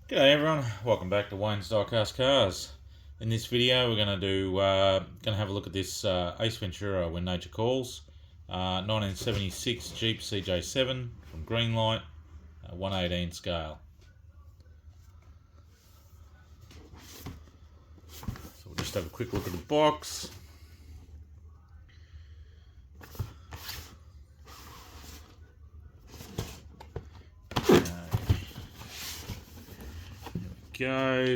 G'day everyone, welcome back to Wayne's Diecast Cars. In this video we're going to have a look at this Ace Ventura When Nature Calls, 1976 Jeep CJ-7 from Greenlight, 1/18 scale. So we'll just have a quick look at the box.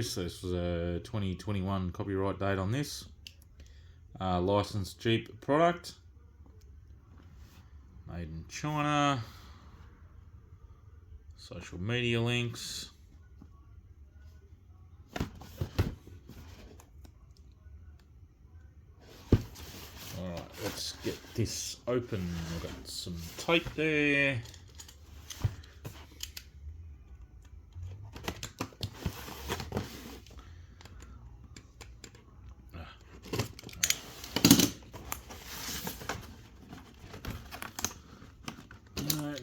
So this was a 2021 copyright date on this. Licensed Jeep product. Made in China. Social media links. Alright, let's get this open. We've got some tape there.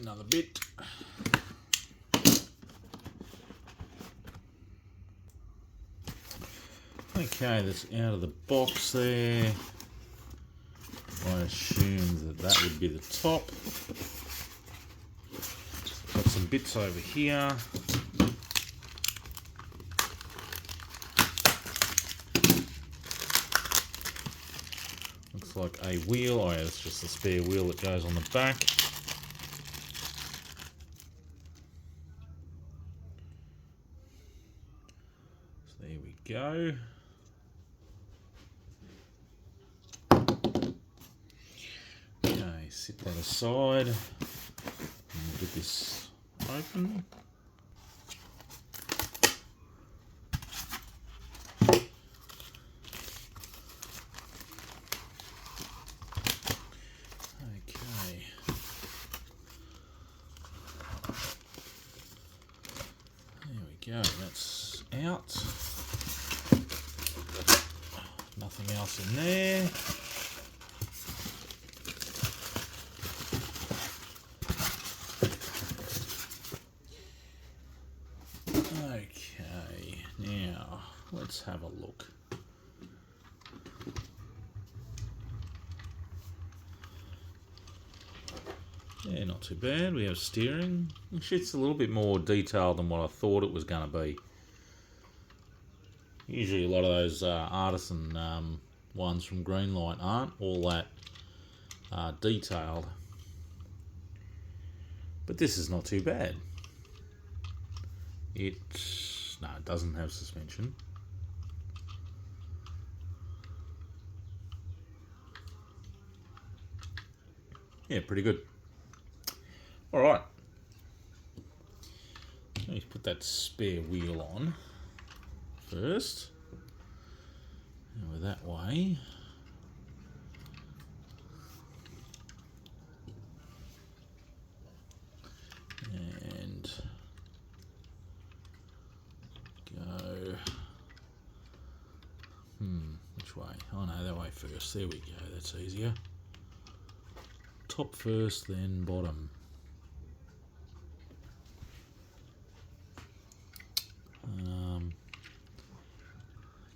Another bit. Okay, that's out of the box there. I assume that would be the top. Got some bits over here. Looks like a wheel. Oh yeah, it's just a spare wheel that goes on the back. There we go. Okay, sit that aside and get this open. Okay. There we go, that's out. Nothing else in there. Okay, now let's have a look. Yeah, not too bad. We have steering. Actually, it's a little bit more detailed than what I thought it was going to be. Usually a lot of those artisan ones from Greenlight aren't all that detailed. But this is not too bad. No, it doesn't have suspension. Yeah, pretty good. Alright. Let me put that spare wheel on first. And we're that way. And go. Which way? Oh no, that way first. There we go. That's easier. Top first, then bottom.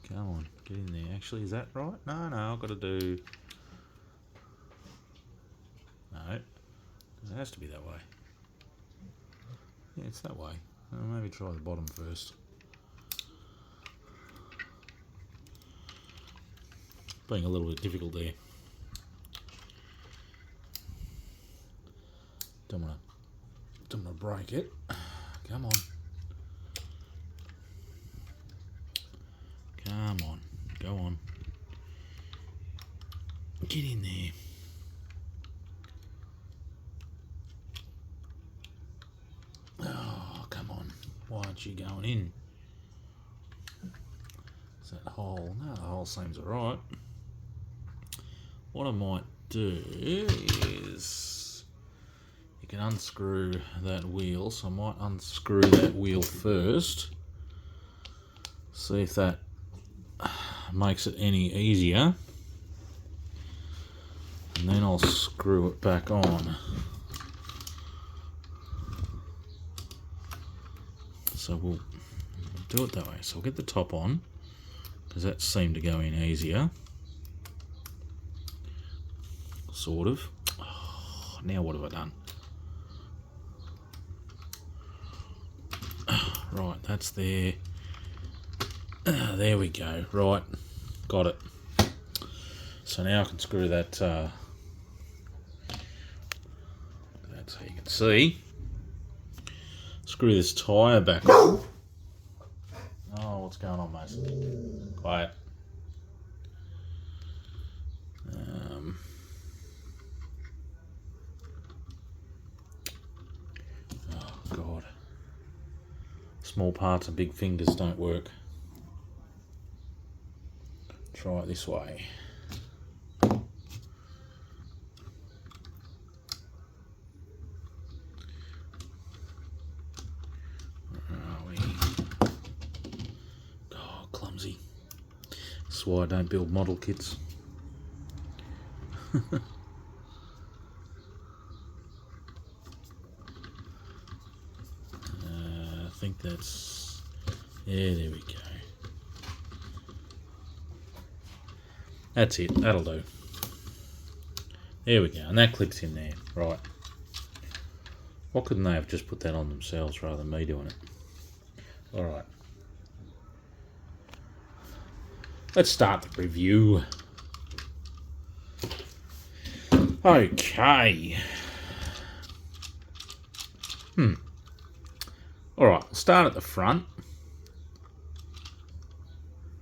Come on, get in there. Actually, is that right? No, I've got to do... No, it has to be that way. Yeah, it's that way. Maybe try the bottom first. Being a little bit difficult there. Don't want to break it. Come on. Come on, go on. Get in there. Oh, come on. Why aren't you going in? Is that hole? No, the hole seems alright. What I might do is... You can unscrew that wheel, so I might unscrew that wheel first. See if that makes it any easier, and then I'll screw it back on. So we'll do it that way. So I'll get the top on, because that seemed to go in easier. Sort of. Oh, now what have I done? Right, that's there. There we go. Right, got it. So now I can screw that. That's how you can see. Screw this tyre back on. Oh, what's going on, Mason? Quiet. Oh, God. Small parts and big fingers don't work. Try it this way. Clumsy. That's why I don't build model kits. I think that's... Yeah, there we go. That's it, that'll do. There we go, and that clips in there. Right. Why couldn't they have just put that on themselves rather than me doing it? Alright. Let's start the review. Okay. Alright, start at the front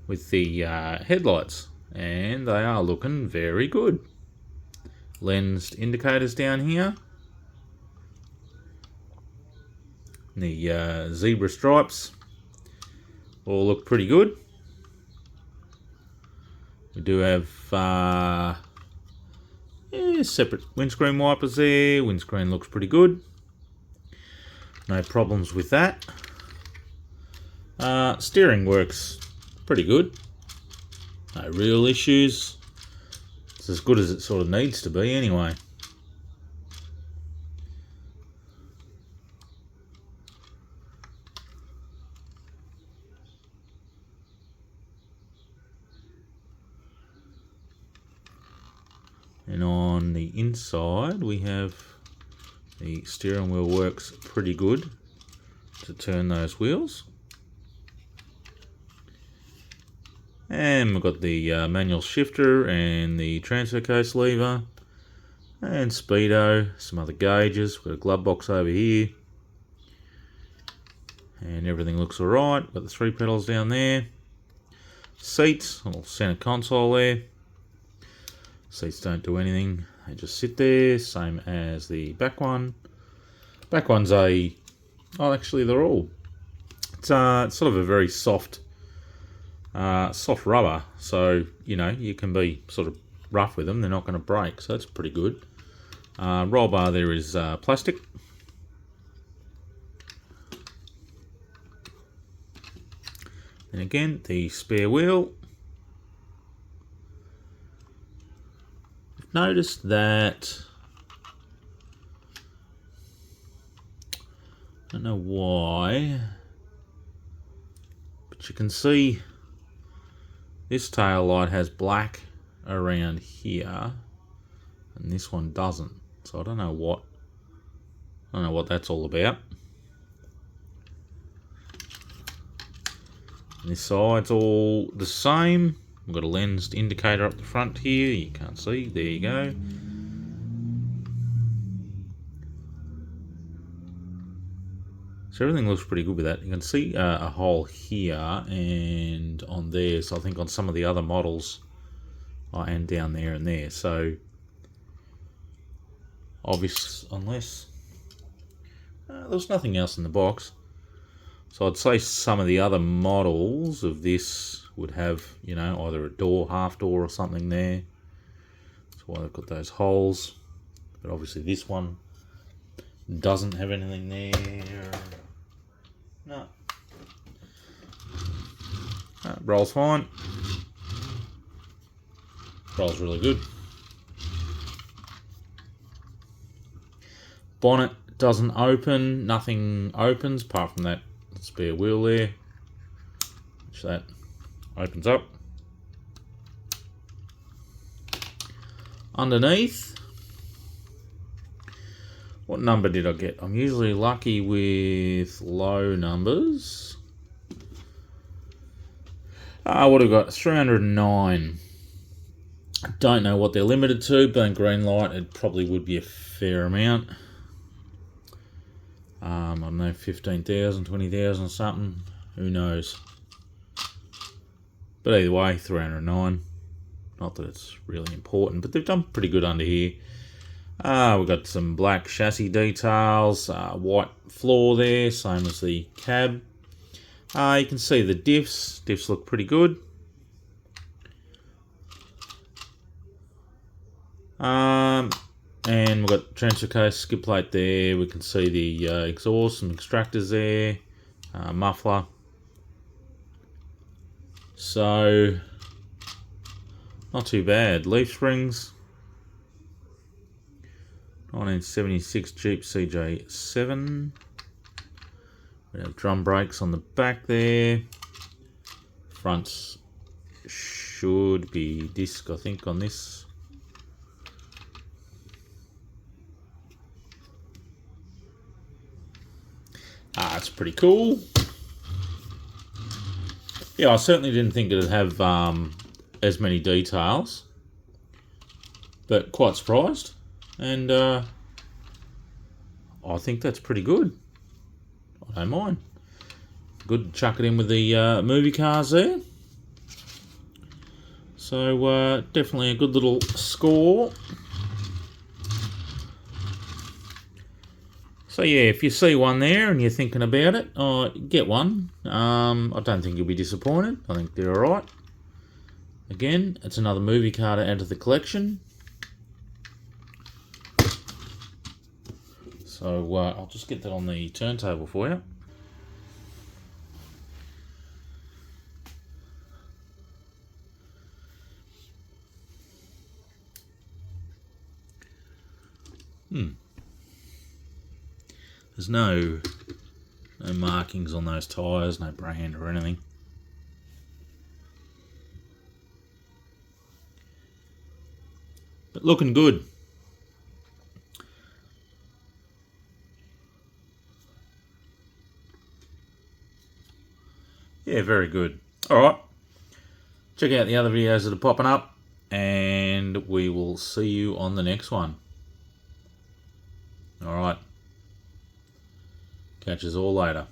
with the headlights, and they are looking very good. Lensed indicators down here. The zebra stripes all look pretty good. We do have separate windscreen wipers there. Windscreen looks pretty good. No problems with that. Steering works pretty good. No real issues. It's as good as it sort of needs to be anyway. And on the inside we have the steering wheel works pretty good to turn those wheels. And we've got the manual shifter and the transfer case lever and speedo, some other gauges. We've got a glove box over here. And everything looks alright. Got the 3 pedals down there. Seats, a little centre console there. Seats don't do anything, they just sit there, same as the back one. Back one's oh actually they're all, it's sort of a very soft rubber, so you know, you can be sort of rough with them, they're not going to break, so that's pretty good. Roll bar there is plastic. And again, the spare wheel. Noticed that, I don't know why, but you can see this tail light has black around here and this one doesn't, so I don't know what that's all about. And this side's all the same. We've got a lensed indicator up the front here, you can't see, there you go. So everything looks pretty good with that. You can see a hole here and on there, so I think on some of the other models, and down there and there. So, obvious, unless, there was nothing else in the box. So I'd say some of the other models of this would have, you know, either a door, half door or something there. That's why they've got those holes. But obviously this one doesn't have anything there. No. Rolls fine. Rolls really good. Bonnet doesn't open. Nothing opens apart from that spare wheel there. which that opens up. Underneath, what number did I get? I'm usually lucky with low numbers. What have we got? 309. I don't know what they're limited to, but in Greenlight it probably would be a fair amount. I don't know, 15,000, 20,000 or something. Who knows? But either way, 309. Not that it's really important, but they've done pretty good under here. We've got some black chassis details, white floor there, same as the cab. You can see the diffs. Diffs look pretty good. And we've got transfer case, skid plate there. We can see the exhaust, some extractors there, muffler. So, not too bad. Leaf springs. 1976 Jeep CJ-7. We have drum brakes on the back there. Fronts should be disc, I think, on this. It's pretty cool. Yeah, I certainly didn't think it'd have as many details, but quite surprised. And I think that's pretty good. I don't mind. Good to chuck it in with the movie cars there. So definitely a good little score. So yeah, if you see one there and you're thinking about it, get one. I don't think you'll be disappointed. I think they're alright. Again, it's another movie car to add to the collection. So I'll just get that on the turntable for you. There's no markings on those tyres, no brand or anything. But looking good. Yeah, very good. Alright. Check out the other videos that are popping up, and we will see you on the next one. Alright. Catch us all later.